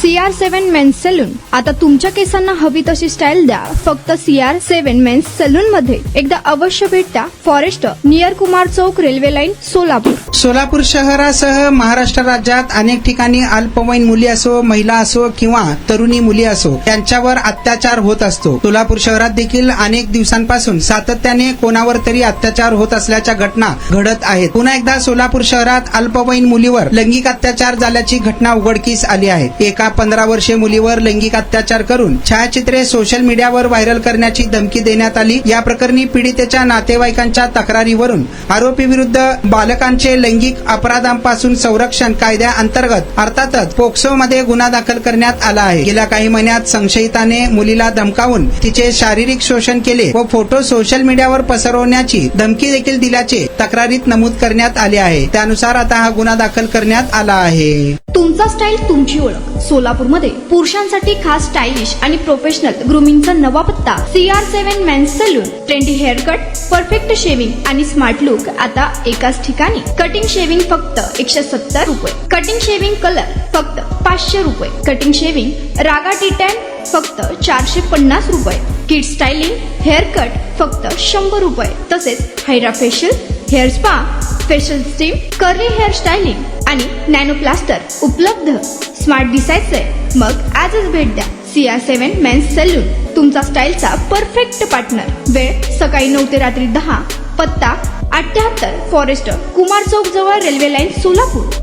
CR7 men's salon. आता तुमच्या केसांना हवी तशी स्टाईल द्या फक्त CR7 मेन्स सलून मध्ये. एकदा अवश्य भेट द्या. फॉरेस्ट नियर कुमार चौक, रेल्वे लाईन, सोलापूर. सोलापूर शहरासह महाराष्ट्र राज्यात अनेक ठिकाणी अल्पवयीन मुली असो, महिला असो किंवा तरुणी मुली असो त्यांच्यावर अत्याचार होत असतो. सोलापूर शहरात देखील अनेक दिवसांपासून सातत्याने कोणावर तरी अत्याचार होत असल्याच्या घटना घडत आहेत. पुन्हा एकदा सोलापूर शहरात अल्पवयीन मुलीवर लैंगिक अत्याचार झाल्याची घटना उघडकीस आली आहे. एका 15 वर्षीय मुलीवर लैंगिक अत्याचार करून छायाचित्रे सोशल मीडियावर व्हायरल करण्याची धमकी देण्यात आली. या प्रकरणी पीडितेच्या नातेवाईकांच्या तक्रारीवरून आरोपी विरुद्ध बालकांचे लैंगिक अपराधांपासून संरक्षण कायद्याअंतर्गत अर्थातच पोक्सो मध्ये गुन्हा दाखल करण्यात आला आहे. गेल्या काही महिन्यात संशयिताने मुलीला धमकावून तिचे शारीरिक शोषण केले व फोटो सोशल मीडियावर पसरवण्याची धमकी देखील दिल्याचे तक्रारीत नमूद करण्यात आले आहे. त्यानुसार आता हा गुन्हा दाखल करण्यात आला आहे. तुमचा स्टाईल तुमची ओळख. सोलापूरमध्ये पुरुषांसाठी खास स्टायलिश आणि प्रोफेशनल ग्रूमिंगचा नवा पत्ता CR7 men's salon. Trendy hair cut, perfect shaving आणि स्मार्ट लुक आता एकाच ठिकाणी. कटिंग शेविंग फक्त 170 रुपये. कटिंग शेविंग कलर फक्त 500 रुपये. कटिंग शेविंग रागा टी10 फक्त 450 रुपये. किड स्टायलिंग, हेअर कट फक्त 100 रुपये. तसेच hydra facial, hair spa, facial steam, curly hair styling आणि नॅनो प्लास्टर उपलब्ध. स्मार्ट दिसायचंय मग आजच भेट द्या CR7 मेन्स सलून, तुमचा स्टाईलचा परफेक्ट पार्टनर. वेळ सकाळी 9 ते रात्री 10. पत्ता 78 फॉरेस्ट कुमार चौक जवळ, रेल्वे लाईन, सोलापूर.